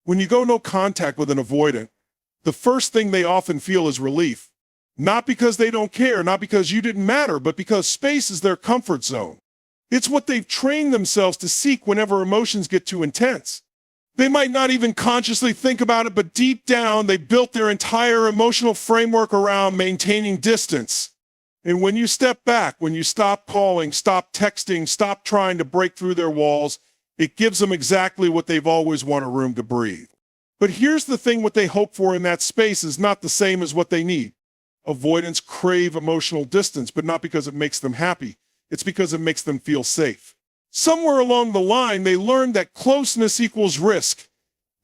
When you go no contact with an avoidant, the first thing they often feel is relief. Not because they don't care, not because you didn't matter, but because space is their comfort zone. It's what they've trained themselves to seek whenever emotions get too intense. They might not even consciously think about it, but deep down, they built their entire emotional framework around maintaining distance. And when you step back, when you stop calling, stop texting, stop trying to break through their walls, it gives them exactly what they've always wanted: room to breathe. But here's the thing: what they hope for in that space is not the same as what they need. Avoidants crave emotional distance, but not because it makes them happy. It's because it makes them feel safe. Somewhere along the line, they learned that closeness equals risk,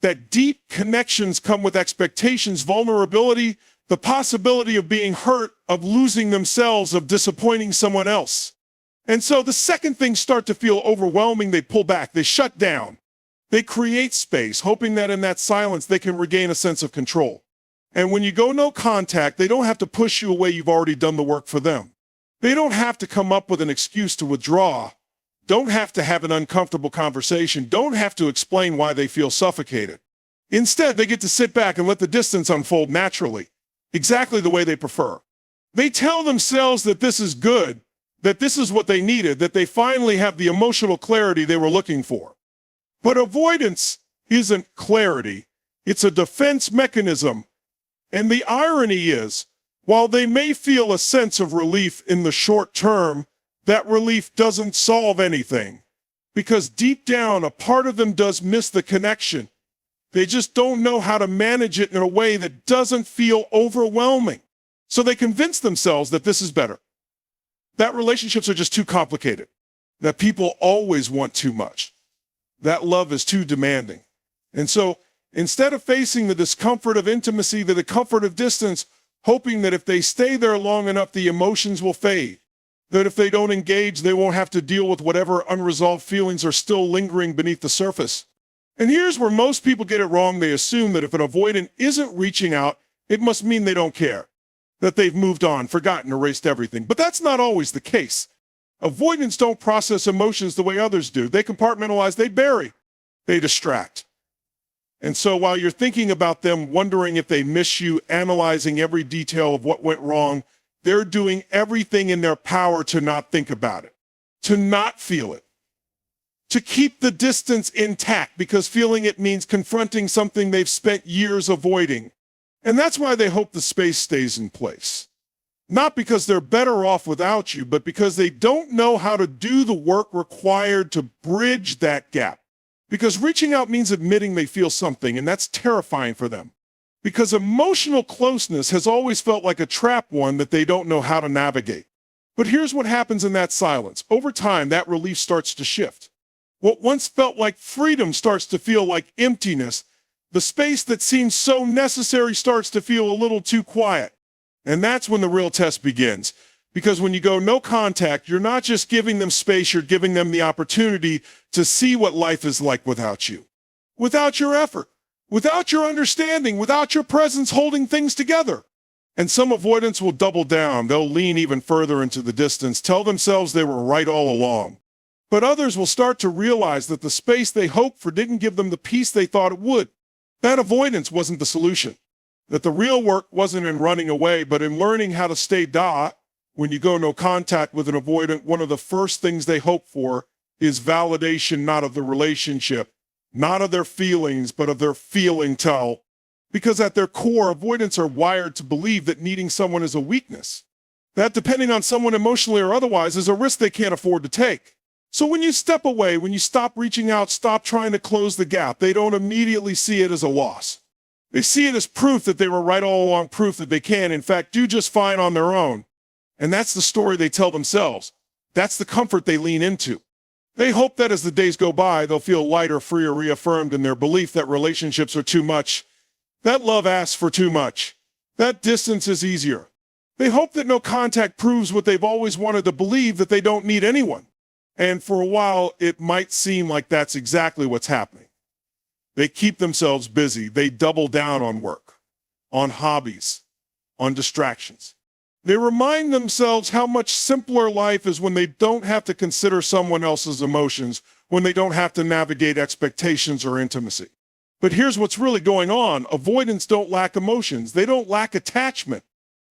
that deep connections come with expectations, vulnerability, the possibility of being hurt, of losing themselves, of disappointing someone else. And so the second things start to feel overwhelming, they pull back, they shut down. They create space, hoping that in that silence they can regain a sense of control. And when you go no contact, they don't have to push you away, you've already done the work for them. They don't have to come up with an excuse to withdraw, don't have to have an uncomfortable conversation, don't have to explain why they feel suffocated. Instead, they get to sit back and let the distance unfold naturally, exactly the way they prefer. They tell themselves that this is good, that this is what they needed, that they finally have the emotional clarity they were looking for. But avoidance isn't clarity, it's a defense mechanism. And the irony is, while they may feel a sense of relief in the short term, that relief doesn't solve anything. Because deep down, a part of them does miss the connection. They just don't know how to manage it in a way that doesn't feel overwhelming. So they convince themselves that this is better, that relationships are just too complicated, that people always want too much, that love is too demanding. And so instead of facing the discomfort of intimacy, the comfort of distance, hoping that if they stay there long enough, the emotions will fade, that if they don't engage, they won't have to deal with whatever unresolved feelings are still lingering beneath the surface. And here's where most people get it wrong. They assume that if an avoidant isn't reaching out, it must mean they don't care, that they've moved on, forgotten, erased everything. But that's not always the case. Avoidants don't process emotions the way others do. They compartmentalize, they bury, they distract. And so while you're thinking about them, wondering if they miss you, analyzing every detail of what went wrong, they're doing everything in their power to not think about it, to not feel it, to keep the distance intact, because feeling it means confronting something they've spent years avoiding. And that's why they hope the space stays in place. Not because they're better off without you, but because they don't know how to do the work required to bridge that gap. Because reaching out means admitting they feel something, and that's terrifying for them. Because emotional closeness has always felt like a trapped one that they don't know how to navigate. But here's what happens in that silence. Over time, that relief starts to shift. What once felt like freedom starts to feel like emptiness. The space that seems so necessary starts to feel a little too quiet. And that's when the real test begins. Because when you go no contact, you're not just giving them space, you're giving them the opportunity to see what life is like without you. Without your effort, without your understanding, without your presence holding things together. And some avoidants will double down. They'll lean even further into the distance, tell themselves they were right all along. But others will start to realize that the space they hoped for didn't give them the peace they thought it would. That avoidance wasn't the solution. That the real work wasn't in running away, but in learning how to stay When you go no contact with an avoidant, one of the first things they hope for is validation, not of the relationship, not of their feelings, but of their feeling tell. Because at their core, avoidants are wired to believe that needing someone is a weakness. That depending on someone emotionally or otherwise is a risk they can't afford to take. So when you step away, when you stop reaching out, stop trying to close the gap, they don't immediately see it as a loss. They see it as proof that they were right all along, proof that they can, in fact, do just fine on their own. And that's the story they tell themselves. That's the comfort they lean into. They hope that as the days go by, they'll feel lighter, freer, reaffirmed in their belief that relationships are too much, that love asks for too much, that distance is easier. They hope that no contact proves what they've always wanted to believe, that they don't need anyone. And for a while, it might seem like that's exactly what's happening. They keep themselves busy. They double down on work, on hobbies, on distractions. They remind themselves how much simpler life is when they don't have to consider someone else's emotions, when they don't have to navigate expectations or intimacy. But here's what's really going on. Avoidants don't lack emotions. They don't lack attachment.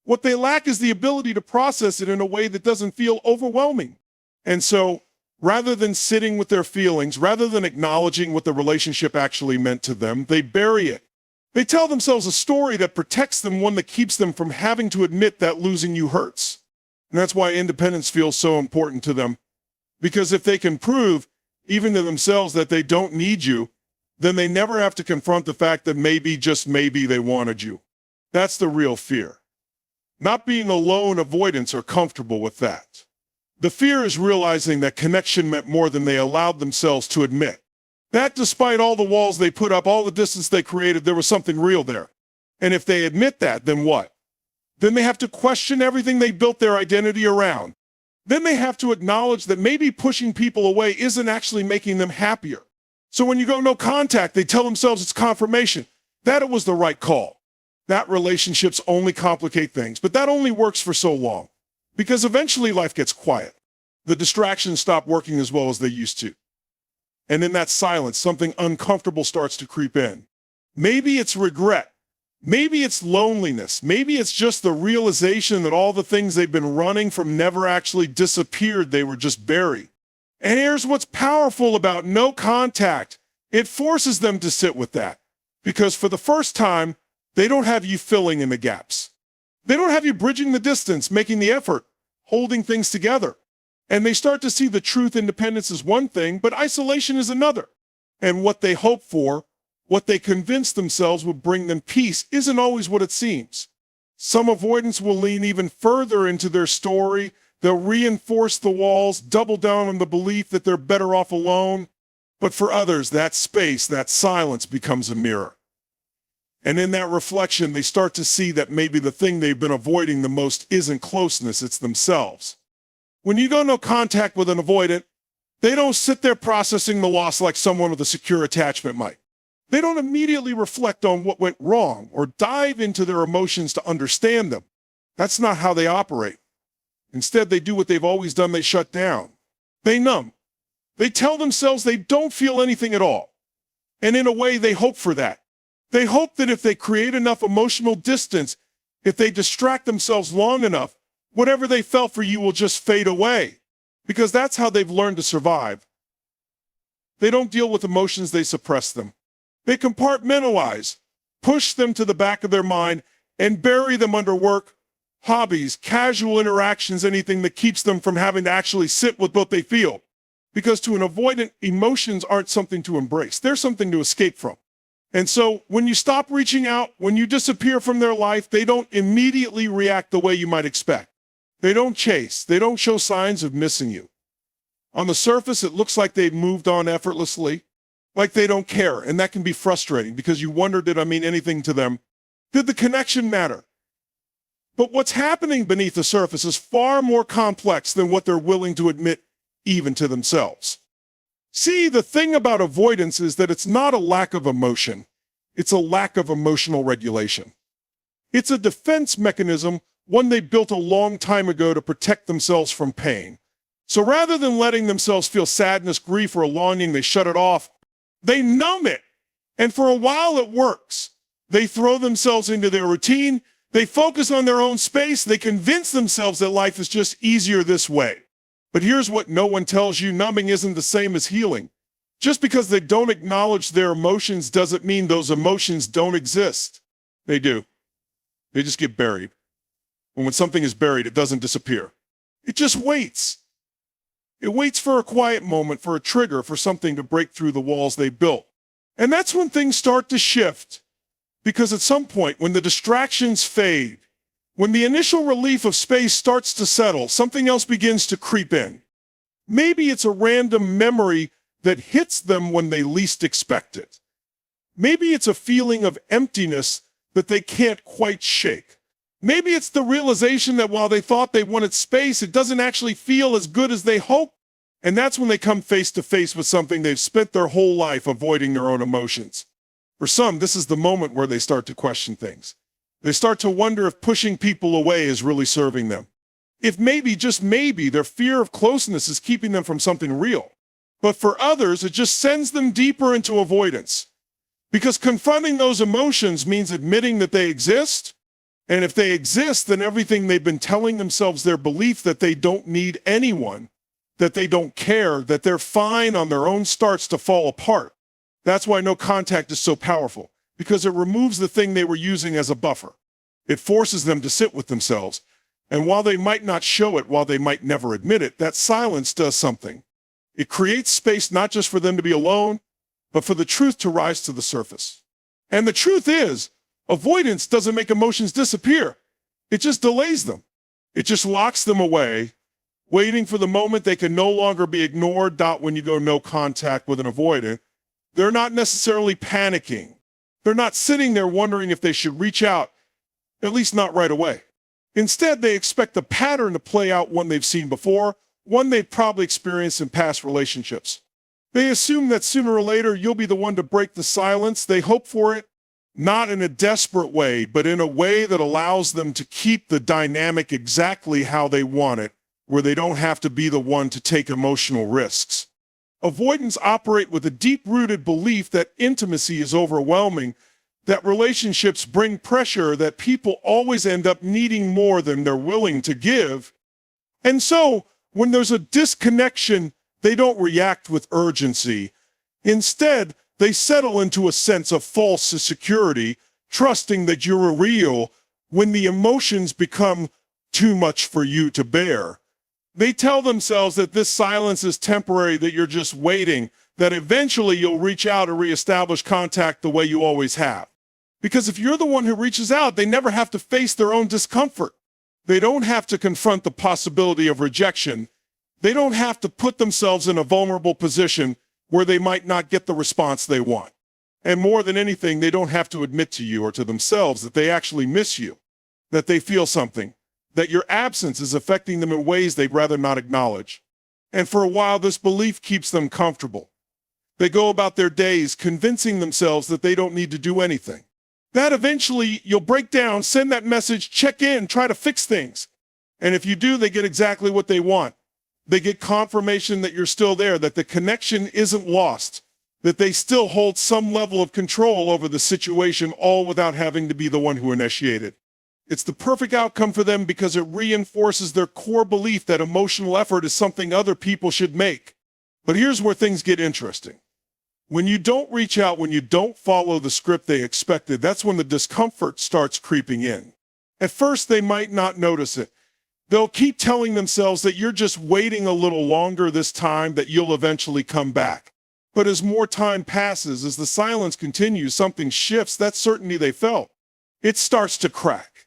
What they lack is the ability to process it in a way that doesn't feel overwhelming. And so, rather than sitting with their feelings, rather than acknowledging what the relationship actually meant to them, they bury it. They tell themselves a story that protects them, one that keeps them from having to admit that losing you hurts. And that's why independence feels so important to them. Because if they can prove, even to themselves, that they don't need you, then they never have to confront the fact that maybe, just maybe, they wanted you. That's the real fear. Not being alone, avoidants are comfortable with that. The fear is realizing that connection meant more than they allowed themselves to admit. That despite all the walls they put up, all the distance they created, there was something real there. And if they admit that, then what? Then they have to question everything they built their identity around. Then they have to acknowledge that maybe pushing people away isn't actually making them happier. So when you go no contact, they tell themselves it's confirmation that it was the right call. That relationships only complicate things, but that only works for so long. Because eventually life gets quiet. The distractions stop working as well as they used to. And in that silence, something uncomfortable starts to creep in. Maybe it's regret. Maybe it's loneliness. Maybe it's just the realization that all the things they've been running from never actually disappeared. They were just buried. And here's what's powerful about no contact. It forces them to sit with that. Because for the first time, they don't have you filling in the gaps. They don't have you bridging the distance, making the effort, holding things together. And they start to see the truth. Independence is one thing, but isolation is another. And what they hope for, what they convince themselves will bring them peace, isn't always what it seems. Some avoidants will lean even further into their story. They'll reinforce the walls, double down on the belief that they're better off alone. But for others, that space, that silence becomes a mirror. And in that reflection, they start to see that maybe the thing they've been avoiding the most isn't closeness, it's themselves. When you go no contact with an avoidant, they don't sit there processing the loss like someone with a secure attachment might. They don't immediately reflect on what went wrong or dive into their emotions to understand them. That's not how they operate. Instead, they do what they've always done. They shut down. They numb. They tell themselves they don't feel anything at all. And in a way, they hope for that. They hope that if they create enough emotional distance, if they distract themselves long enough, whatever they felt for you will just fade away. Because that's how they've learned to survive. They don't deal with emotions, they suppress them. They compartmentalize, push them to the back of their mind, and bury them under work, hobbies, casual interactions, anything that keeps them from having to actually sit with what they feel. Because to an avoidant, emotions aren't something to embrace. They're something to escape from. And so when you stop reaching out, when you disappear from their life, they don't immediately react the way you might expect. They don't chase. They don't show signs of missing you. On the surface, it looks like they've moved on effortlessly, like they don't care. And that can be frustrating because you wonder, did I mean anything to them? Did the connection matter? But what's happening beneath the surface is far more complex than what they're willing to admit even to themselves. See, the thing about avoidance is that it's not a lack of emotion. It's a lack of emotional regulation. It's a defense mechanism, one they built a long time ago to protect themselves from pain. So rather than letting themselves feel sadness, grief, or a longing, they shut it off. They numb it. And for a while it works. They throw themselves into their routine. They focus on their own space. They convince themselves that life is just easier this way. But here's what no one tells you. Numbing isn't the same as healing. Just because they don't acknowledge their emotions doesn't mean those emotions don't exist. They do. They just get buried. And when something is buried, it doesn't disappear. It just waits. It waits for a quiet moment, for a trigger, for something to break through the walls they built. And that's when things start to shift. Because at some point, when the distractions fade, when the initial relief of space starts to settle, something else begins to creep in. Maybe it's a random memory that hits them when they least expect it. Maybe it's a feeling of emptiness that they can't quite shake. Maybe it's the realization that while they thought they wanted space, it doesn't actually feel as good as they hoped. And that's when they come face to face with something they've spent their whole life avoiding their own emotions. For some, this is the moment where they start to question things. They start to wonder if pushing people away is really serving them. If maybe, just maybe, their fear of closeness is keeping them from something real. But for others, it just sends them deeper into avoidance. Because confronting those emotions means admitting that they exist. And if they exist, then everything they've been telling themselves, their belief that they don't need anyone, that they don't care, that they're fine on their own, starts to fall apart. That's why no contact is so powerful, because it removes the thing they were using as a buffer. It forces them to sit with themselves. And while they might not show it, while they might never admit it, that silence does something. It creates space not just for them to be alone, but for the truth to rise to the surface. And the truth is, avoidance doesn't make emotions disappear. It just delays them. It just locks them away, waiting for the moment they can no longer be ignored. When you go no contact with an avoidant, they're not necessarily panicking. They're not sitting there wondering if they should reach out, at least not right away. Instead, they expect the pattern to play out, one they've seen before, one they've probably experienced in past relationships. They assume that sooner or later you'll be the one to break the silence. They hope for it, not in a desperate way, but in a way that allows them to keep the dynamic exactly how they want it, where they don't have to be the one to take emotional risks. Avoidants operate with a deep-rooted belief that intimacy is overwhelming, that relationships bring pressure, that people always end up needing more than they're willing to give. And so, when there's a disconnection, they don't react with urgency. Instead, they settle into a sense of false security, trusting that you're real when the emotions become too much for you to bear. They tell themselves that this silence is temporary, that you're just waiting, that eventually you'll reach out or reestablish contact the way you always have. Because if you're the one who reaches out, they never have to face their own discomfort. They don't have to confront the possibility of rejection. They don't have to put themselves in a vulnerable position where they might not get the response they want. And more than anything, they don't have to admit to you or to themselves that they actually miss you, that they feel something, that your absence is affecting them in ways they'd rather not acknowledge. And for a while, this belief keeps them comfortable. They go about their days convincing themselves that they don't need to do anything. That eventually you'll break down, send that message, check in, try to fix things. And if you do, they get exactly what they want. They get confirmation that you're still there, that the connection isn't lost, that they still hold some level of control over the situation, all without having to be the one who initiated. It's the perfect outcome for them because it reinforces their core belief that emotional effort is something other people should make. But here's where things get interesting. When you don't reach out, when you don't follow the script they expected, that's when the discomfort starts creeping in. At first, they might not notice it. They'll keep telling themselves that you're just waiting a little longer this time, that you'll eventually come back. But as more time passes, as the silence continues, something shifts. That certainty they felt, it starts to crack.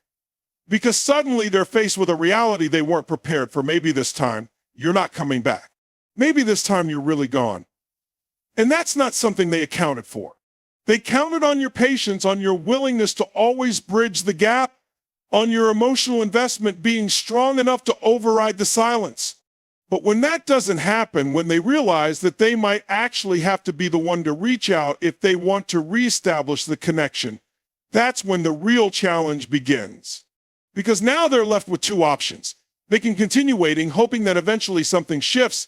Because suddenly they're faced with a reality they weren't prepared for. Maybe this time, you're not coming back. Maybe this time you're really gone. And that's not something they accounted for. They counted on your patience, on your willingness to always bridge the gap, on your emotional investment being strong enough to override the silence. But when that doesn't happen, when they realize that they might actually have to be the one to reach out if they want to reestablish the connection, that's when the real challenge begins. Because now they're left with two options. They can continue waiting, hoping that eventually something shifts,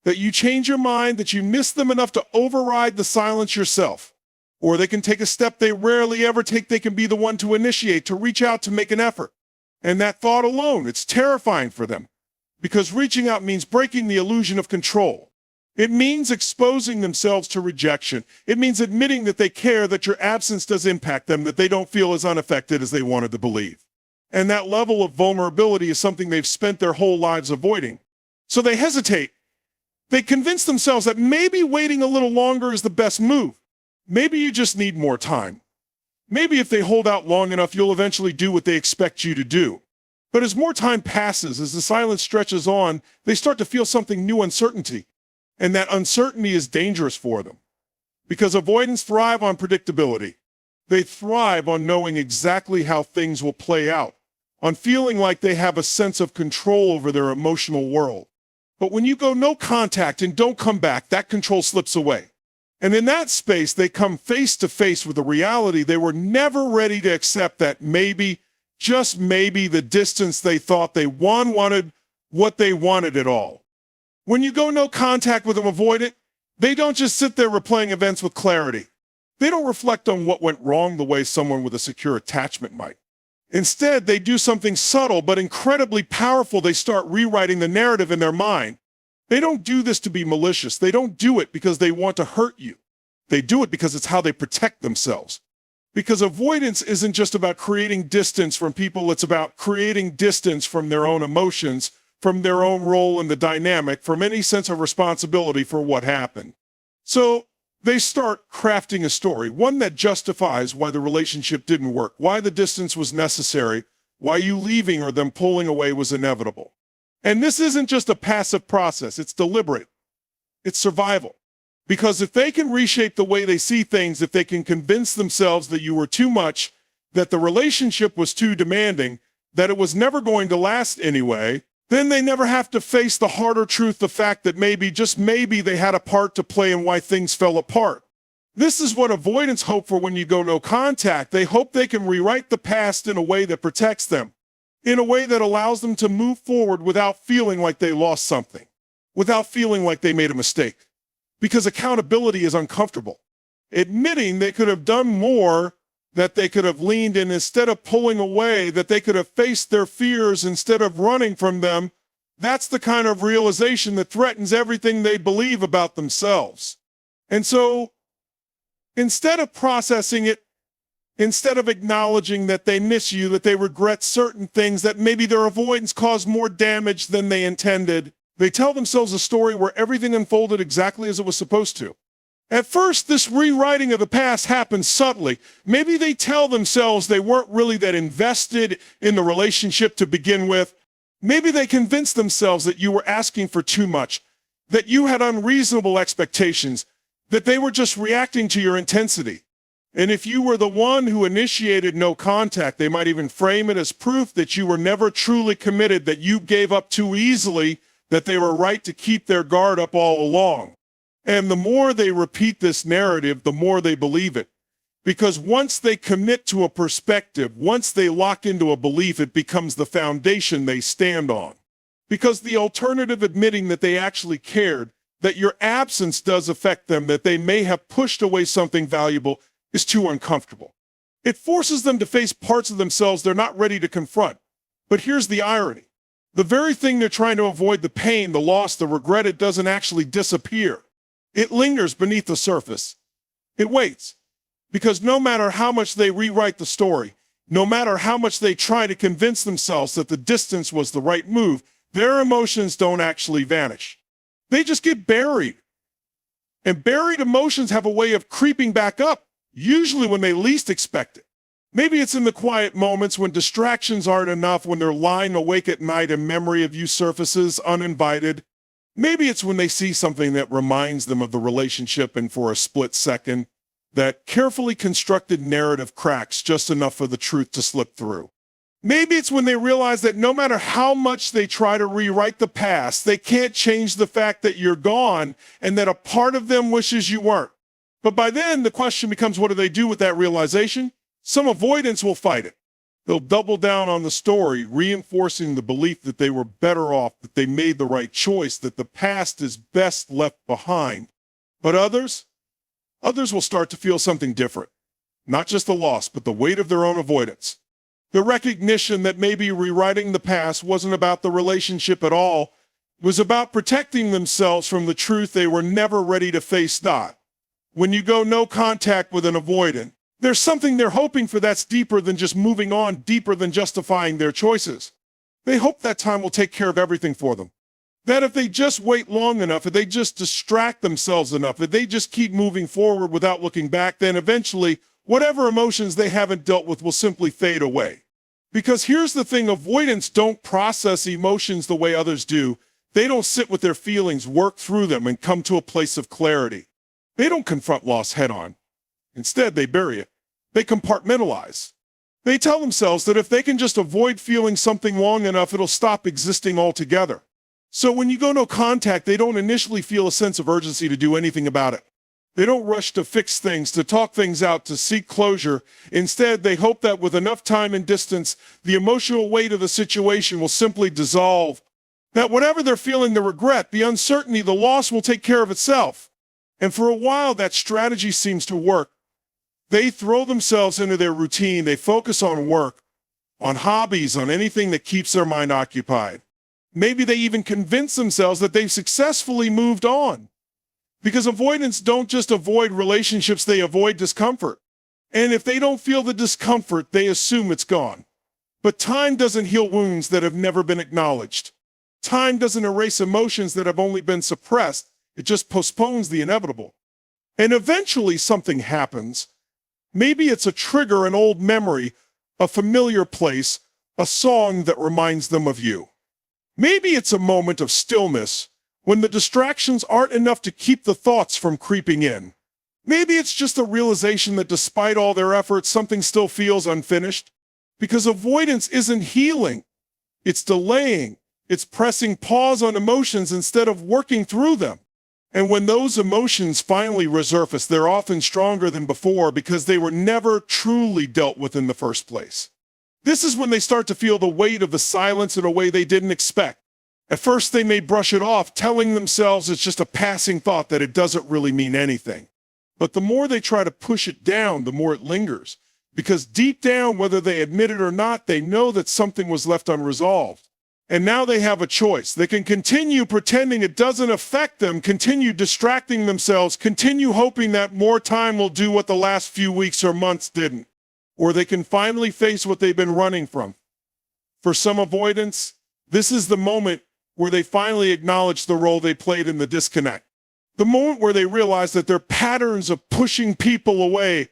that you change your mind, that you miss them enough to override the silence yourself. Or they can take a step they rarely ever take. They can be the one to initiate, to reach out, to make an effort. And that thought alone, it's terrifying for them. Because reaching out means breaking the illusion of control. It means exposing themselves to rejection. It means admitting that they care, that your absence does impact them, that they don't feel as unaffected as they wanted to believe. And that level of vulnerability is something they've spent their whole lives avoiding. So they hesitate. They convince themselves that maybe waiting a little longer is the best move. Maybe you just need more time. Maybe if they hold out long enough, you'll eventually do what they expect you to do. But as more time passes, as the silence stretches on, they start to feel something new, uncertainty. And that uncertainty is dangerous for them. Because avoidants thrive on predictability. They thrive on knowing exactly how things will play out, on feeling like they have a sense of control over their emotional world. But when you go no contact and don't come back, that control slips away. And in that space, they come face to face with the reality they were never ready to accept, that maybe, just maybe, the distance they thought they wanted what they wanted at all. When you go no contact with an avoidant, they don't just sit there replaying events with clarity. They don't reflect on what went wrong the way someone with a secure attachment might. Instead, they do something subtle but incredibly powerful. They start rewriting the narrative in their mind. They don't do this to be malicious. They don't do it because they want to hurt you. They do it because it's how they protect themselves. Because avoidance isn't just about creating distance from people, it's about creating distance from their own emotions, from their own role in the dynamic, from any sense of responsibility for what happened. So they start crafting a story, one that justifies why the relationship didn't work, why the distance was necessary, why you leaving or them pulling away was inevitable. And this isn't just a passive process, it's deliberate. It's survival. Because if they can reshape the way they see things, if they can convince themselves that you were too much, that the relationship was too demanding, that it was never going to last anyway, then they never have to face the harder truth, the fact that maybe, just maybe, they had a part to play in why things fell apart. This is what avoidants hope for when you go no contact. They hope they can rewrite the past in a way that protects them, in a way that allows them to move forward without feeling like they lost something, without feeling like they made a mistake. Because accountability is uncomfortable. Admitting they could have done more, that they could have leaned in instead of pulling away, that they could have faced their fears instead of running from them, that's the kind of realization that threatens everything they believe about themselves. And so, instead of processing it, instead of acknowledging that they miss you, that they regret certain things, that maybe their avoidance caused more damage than they intended, they tell themselves a story where everything unfolded exactly as it was supposed to. At first, this rewriting of the past happens subtly. Maybe they tell themselves they weren't really that invested in the relationship to begin with. Maybe they convince themselves that you were asking for too much, that you had unreasonable expectations, that they were just reacting to your intensity. And if you were the one who initiated no contact, they might even frame it as proof that you were never truly committed, that you gave up too easily, that they were right to keep their guard up all along. And the more they repeat this narrative, the more they believe it. Because once they commit to a perspective, once they lock into a belief, it becomes the foundation they stand on. Because the alternative, admitting that they actually cared, that your absence does affect them, that they may have pushed away something valuable, is too uncomfortable. It forces them to face parts of themselves they're not ready to confront. But here's the irony. The very thing they're trying to avoid, the pain, the loss, the regret, it doesn't actually disappear. It lingers beneath the surface. It waits. Because no matter how much they rewrite the story, no matter how much they try to convince themselves that the distance was the right move, their emotions don't actually vanish. They just get buried. And buried emotions have a way of creeping back up, usually when they least expect it. Maybe it's in the quiet moments when distractions aren't enough, when they're lying awake at night and memory of you surfaces uninvited. Maybe it's when they see something that reminds them of the relationship, and for a split second, that carefully constructed narrative cracks just enough for the truth to slip through. Maybe it's when they realize that no matter how much they try to rewrite the past, they can't change the fact that you're gone and that a part of them wishes you weren't. But by then, the question becomes, what do they do with that realization? Some avoidants will fight it. They'll double down on the story, reinforcing the belief that they were better off, that they made the right choice, that the past is best left behind. But others will start to feel something different. Not just the loss, but the weight of their own avoidance. The recognition that maybe rewriting the past wasn't about the relationship at all, it was about protecting themselves from the truth they were never ready to face. When you go no contact with an avoidant, there's something they're hoping for that's deeper than just moving on, deeper than justifying their choices. They hope that time will take care of everything for them. That if they just wait long enough, if they just distract themselves enough, if they just keep moving forward without looking back, then eventually, whatever emotions they haven't dealt with will simply fade away. Because here's the thing, avoidants don't process emotions the way others do. They don't sit with their feelings, work through them, and come to a place of clarity. They don't confront loss head on. Instead, they bury it. They compartmentalize. They tell themselves that if they can just avoid feeling something long enough, it'll stop existing altogether. So when you go no contact, they don't initially feel a sense of urgency to do anything about it. They don't rush to fix things, to talk things out, to seek closure. Instead, they hope that with enough time and distance, the emotional weight of the situation will simply dissolve. That whatever they're feeling, the regret, the uncertainty, the loss will take care of itself. And for a while, that strategy seems to work. They throw themselves into their routine. They focus on work, on hobbies, on anything that keeps their mind occupied. Maybe they even convince themselves that they've successfully moved on. Because avoidants don't just avoid relationships, they avoid discomfort. And if they don't feel the discomfort, they assume it's gone. But time doesn't heal wounds that have never been acknowledged. Time doesn't erase emotions that have only been suppressed. It just postpones the inevitable. And eventually something happens. Maybe it's a trigger, an old memory, a familiar place, a song that reminds them of you. Maybe it's a moment of stillness when the distractions aren't enough to keep the thoughts from creeping in. Maybe it's just a realization that despite all their efforts, something still feels unfinished. Because avoidance isn't healing. It's delaying. It's pressing pause on emotions instead of working through them. And when those emotions finally resurface, they're often stronger than before because they were never truly dealt with in the first place. This is when they start to feel the weight of the silence in a way they didn't expect. At first, they may brush it off, telling themselves it's just a passing thought, that it doesn't really mean anything. But the more they try to push it down, the more it lingers. Because deep down, whether they admit it or not, they know that something was left unresolved. And now they have a choice. They can continue pretending it doesn't affect them, continue distracting themselves, continue hoping that more time will do what the last few weeks or months didn't. Or they can finally face what they've been running from. For some avoidants, this is the moment where they finally acknowledge the role they played in the disconnect. The moment where they realize that their patterns of pushing people away,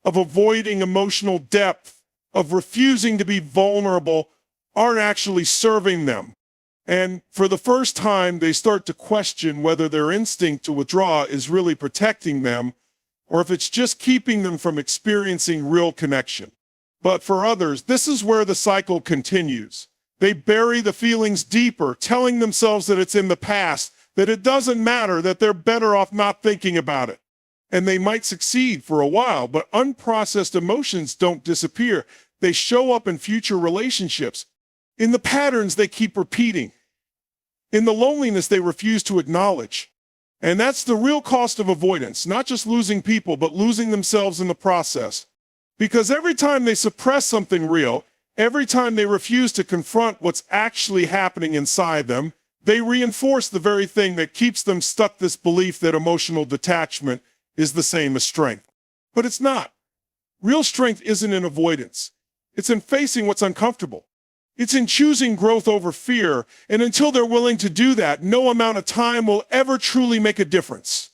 of avoiding emotional depth, of refusing to be vulnerable, aren't actually serving them. And for the first time, they start to question whether their instinct to withdraw is really protecting them, or if it's just keeping them from experiencing real connection. But for others, this is where the cycle continues. They bury the feelings deeper, telling themselves that it's in the past, that it doesn't matter, that they're better off not thinking about it. And they might succeed for a while, but unprocessed emotions don't disappear. They show up in future relationships, in the patterns they keep repeating, in the loneliness they refuse to acknowledge. And that's the real cost of avoidance, not just losing people, but losing themselves in the process. Because every time they suppress something real, every time they refuse to confront what's actually happening inside them, they reinforce the very thing that keeps them stuck, this belief that emotional detachment is the same as strength. But it's not. Real strength isn't in avoidance. It's in facing what's uncomfortable. It's in choosing growth over fear, and until they're willing to do that, no amount of time will ever truly make a difference.